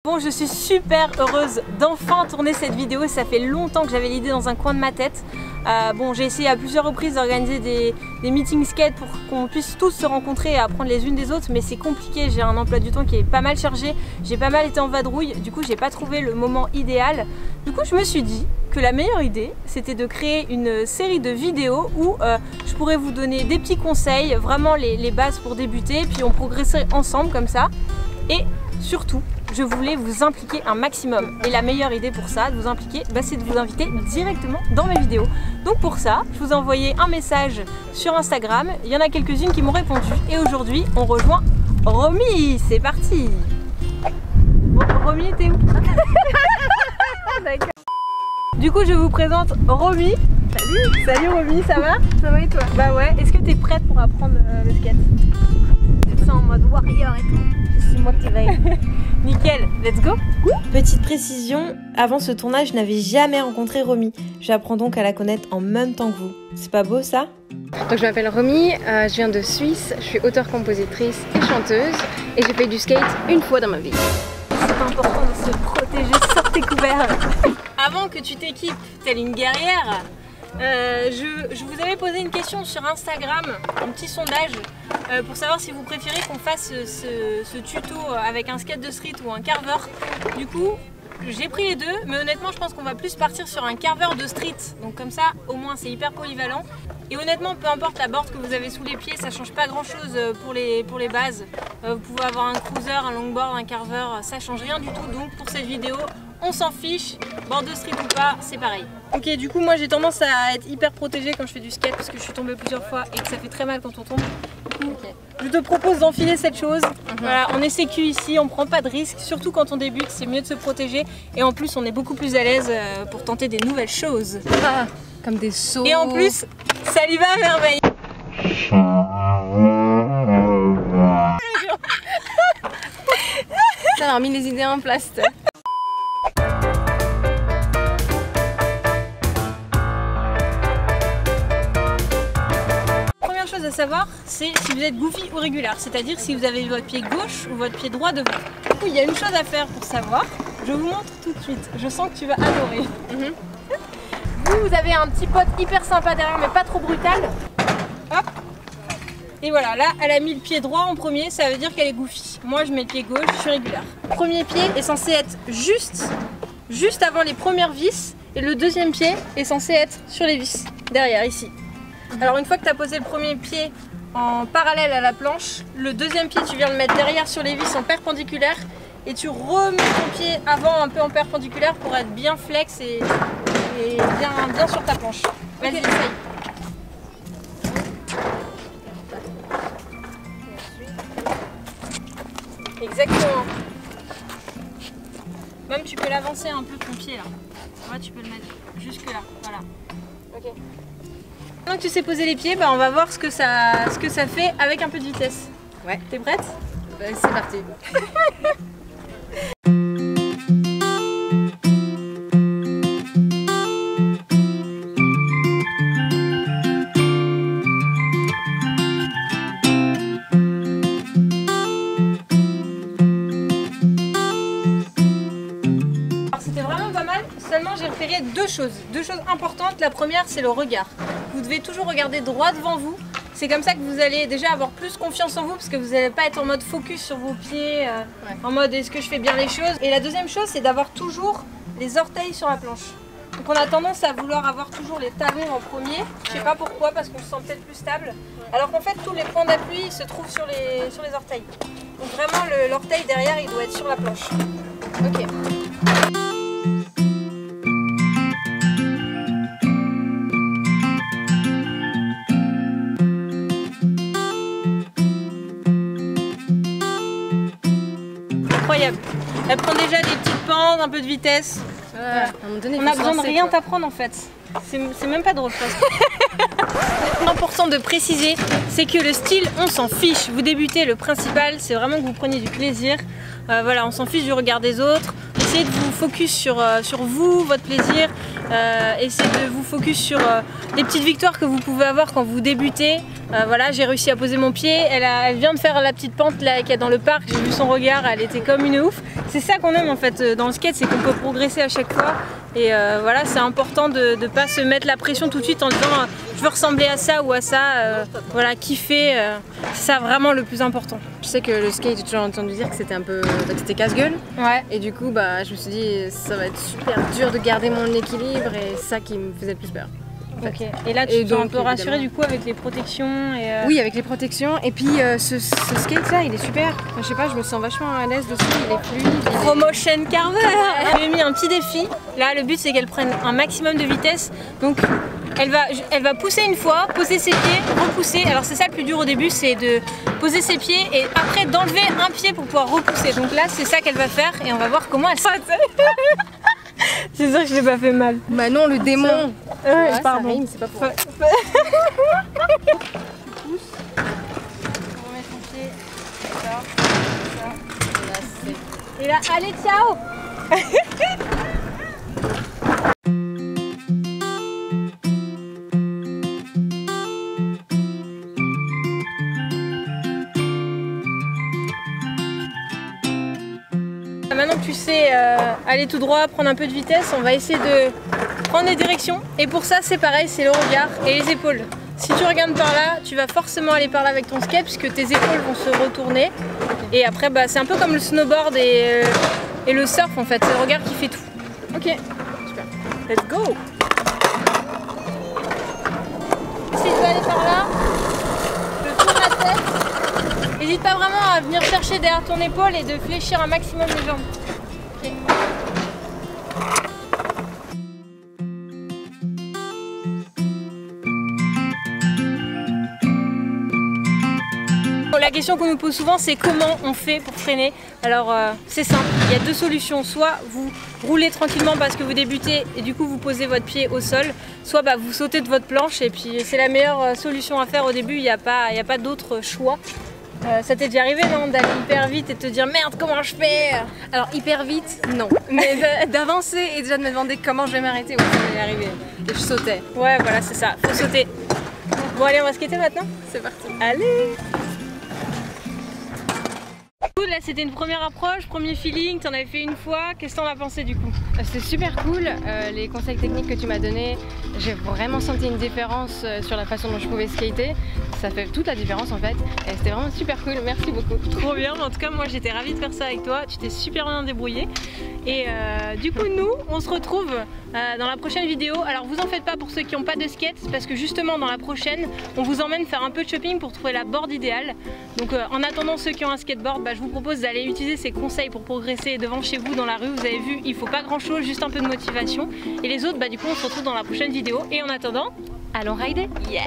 Bon, je suis super heureuse d'enfin tourner cette vidéo, ça fait longtemps que j'avais l'idée dans un coin de ma tête. Bon, j'ai essayé à plusieurs reprises d'organiser des meetings skate pour qu'on puisse tous se rencontrer et apprendre les unes des autres, mais c'est compliqué, j'ai un emploi du temps qui est pas mal chargé, j'ai pas mal été en vadrouille, du coup j'ai pas trouvé le moment idéal. Du coup je me suis dit que la meilleure idée c'était de créer une série de vidéos où je pourrais vous donner des petits conseils, vraiment les bases pour débuter, puis on progresserait ensemble comme ça. Et surtout, je voulais vous impliquer un maximum. Et la meilleure idée pour ça, de vous impliquer, c'est de vous inviter directement dans mes vidéos. Donc pour ça, je vous ai envoyé un message sur Instagram. Il y en a quelques-unes qui m'ont répondu. Et aujourd'hui, on rejoint Romy. C'est parti. Bon, Romy, t'es où? D'accord. Du coup, je vous présente Romy. Salut. Salut Romy, ça va? Ça va et toi? Bah ouais. Est-ce que t'es prête pour apprendre le skate? Tu te sens en mode warrior et tout. C'est motivé. Nickel, let's go. Petite précision, avant ce tournage, je n'avais jamais rencontré Romy. J'apprends donc à la connaître en même temps que vous. C'est pas beau ça? Donc je m'appelle Romy, je viens de Suisse, je suis auteure-compositrice et chanteuse et j'ai fait du skate une fois dans ma vie. C'est important de se protéger, sors tes couverts. Avant que tu t'équipes telle une guerrière, je vous avais posé une question sur Instagram, un petit sondage pour savoir si vous préférez qu'on fasse ce tuto avec un skate de street ou un carver. Du coup, j'ai pris les deux, mais honnêtement, je pense qu'on va plus partir sur un carver de street. Donc comme ça, au moins, c'est hyper polyvalent. Et honnêtement, peu importe la board que vous avez sous les pieds, ça change pas grand chose pour les bases. Vous pouvez avoir un cruiser, un longboard, un carver, ça change rien du tout. Donc pour cette vidéo, on s'en fiche, board de street ou pas, c'est pareil. Ok, du coup moi j'ai tendance à être hyper protégée quand je fais du skate parce que je suis tombée plusieurs fois et que ça fait très mal quand on tombe. Du coup, je te propose d'enfiler cette chose. Voilà, on est sécu ici, on prend pas de risques, surtout quand on débute, c'est mieux de se protéger. Et en plus on est beaucoup plus à l'aise pour tenter des nouvelles choses. Ah, comme des sauts. Et en plus, ça lui va à merveille. Ça a mis les idées en place. Première chose à savoir, c'est si vous êtes goofy ou régulière, c'est-à-dire si vous avez votre pied gauche ou votre pied droit devant. Du coup, il y a une chose à faire pour savoir, je vous montre tout de suite, je sens que tu vas adorer. Vous avez un petit pote hyper sympa derrière mais pas trop brutal. Hop. Et voilà, là elle a mis le pied droit en premier, ça veut dire qu'elle est goofy. Moi je mets le pied gauche, je suis régulière. Le premier pied est censé être juste avant les premières vis et le deuxième pied est censé être sur les vis, derrière ici. Alors une fois que tu as posé le premier pied en parallèle à la planche, le deuxième pied tu viens le mettre derrière sur les vis en perpendiculaire et tu remets ton pied avant un peu en perpendiculaire pour être bien flex et bien sur ta planche. Vas-y, essaye. Exactement. Même tu peux l'avancer un peu ton pied là. Ouais, tu peux le mettre jusque là. Voilà. Ok. Maintenant que tu sais poser les pieds, on va voir ce que ça fait avec un peu de vitesse. Ouais. T'es prête? C'est parti. Seulement j'ai repéré deux choses importantes. La première c'est le regard. Vous devez toujours regarder droit devant vous. C'est comme ça que vous allez déjà avoir plus confiance en vous parce que vous n'allez pas être en mode focus sur vos pieds, en mode est-ce que je fais bien les choses. Et la deuxième chose c'est d'avoir toujours les orteils sur la planche. Donc on a tendance à vouloir avoir toujours les talons en premier. Je sais pas pourquoi, parce qu'on se sent peut-être plus stable. Alors qu'en fait tous les points d'appui se trouvent sur les orteils. Donc vraiment l'orteil derrière il doit être sur la planche. Ok. Incroyable. Elle prend déjà des petites pentes, un peu de vitesse. Voilà. On a besoin de rien t'apprendre en fait. C'est même pas drôle presque. Important de préciser, c'est que le style, on s'en fiche. Vous débutez, le principal, c'est vraiment que vous preniez du plaisir. Voilà, on s'en fiche du regard des autres. essayez de vous focus sur vous, votre plaisir, essayez de vous focus sur les petites victoires que vous pouvez avoir quand vous débutez. Voilà, j'ai réussi à poser mon pied, elle vient de faire la petite pente là qu'il y a dans le parc, j'ai vu son regard, elle était comme une ouf. C'est ça qu'on aime en fait dans le skate, c'est qu'on peut progresser à chaque fois. Et voilà, c'est important de ne pas se mettre la pression tout de suite en disant je veux ressembler à ça ou à ça. Voilà, kiffer, c'est ça vraiment le plus important. Je sais que le skate, j'ai toujours entendu dire que c'était un peu, que c'était casse-gueule. Ouais. Et du coup, bah, je me suis dit ça va être super dur de garder mon équilibre et c'est ça qui me faisait le plus peur. Ok. Et là, tu t'es un peu rassurée du coup avec les protections et Oui, avec les protections. Et puis ce skate là, il est super. Enfin, je sais pas, je me sens vachement à l'aise dessus. Il est fluide. Promotion Carver. Je lui ai mis un petit défi. Là, le but c'est qu'elle prenne un maximum de vitesse. Donc, elle va pousser une fois, poser ses pieds, repousser. Alors c'est ça le plus dur au début, c'est de poser ses pieds et après d'enlever un pied pour pouvoir repousser. Donc là, c'est ça qu'elle va faire et on va voir comment elle se passe. C'est sûr que je l'ai pas fait mal. Bah non, le démon. Ouais, pardon. Ça rime, c'est pas pour. Et là, allez, ciao. Maintenant que tu sais aller tout droit, prendre un peu de vitesse, on va essayer de prendre des directions. Et pour ça, c'est pareil, c'est le regard et les épaules. Si tu regardes par là, tu vas forcément aller par là avec ton skate puisque tes épaules vont se retourner. Et après, bah, c'est un peu comme le snowboard et le surf en fait, c'est le regard qui fait tout. Ok, super. Let's go. Si tu veux aller par là, je tourne la tête. N'hésite pas vraiment à venir chercher derrière ton épaule et de fléchir un maximum les jambes. Okay. La question qu'on nous pose souvent, c'est comment on fait pour freiner. Alors c'est simple, il y a deux solutions. Soit vous roulez tranquillement parce que vous débutez et du coup vous posez votre pied au sol, soit bah, vous sautez de votre planche et puis c'est la meilleure solution à faire au début, il n'y a pas d'autre choix. Ça t'est déjà arrivé non, d'aller hyper vite et de te dire merde comment je fais? Alors hyper vite, non. Mais d'avancer et déjà de me demander comment je vais m'arrêter, oui, ça m'est arrivé. Et je sautais. Ouais voilà c'est ça, faut sauter. Bon allez on va skater maintenant? C'est parti. Allez. Là c'était une première approche, premier feeling, t'en avais fait une fois, qu'est-ce que t'en as pensé du coup? C'était super cool, les conseils techniques que tu m'as donnés, j'ai vraiment senti une différence sur la façon dont je pouvais skater. Ça fait toute la différence en fait, et c'était vraiment super cool, merci beaucoup. Trop bien, en tout cas moi j'étais ravie de faire ça avec toi, tu t'es super bien débrouillé. Et du coup nous, on se retrouve dans la prochaine vidéo. Alors vous en faites pas pour ceux qui n'ont pas de skate, parce que justement dans la prochaine, on vous emmène faire un peu de shopping pour trouver la board idéale. Donc en attendant ceux qui ont un skateboard, bah, je vous propose d'aller utiliser ces conseils pour progresser devant chez vous dans la rue. Vous avez vu, il faut pas grand chose, juste un peu de motivation. Et les autres, bah du coup on se retrouve dans la prochaine vidéo. Et en attendant, allons rider. Yes.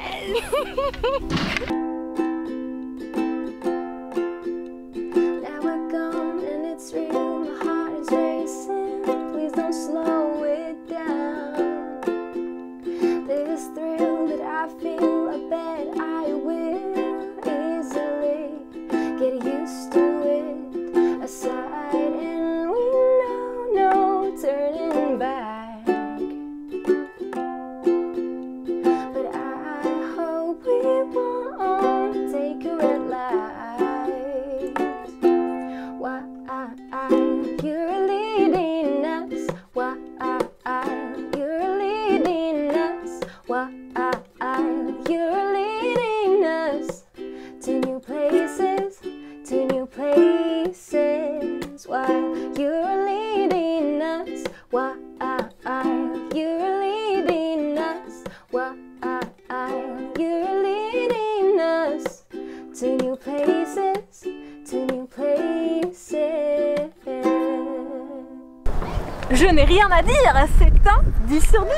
Je n'ai rien à dire, c'est un 10 sur 10.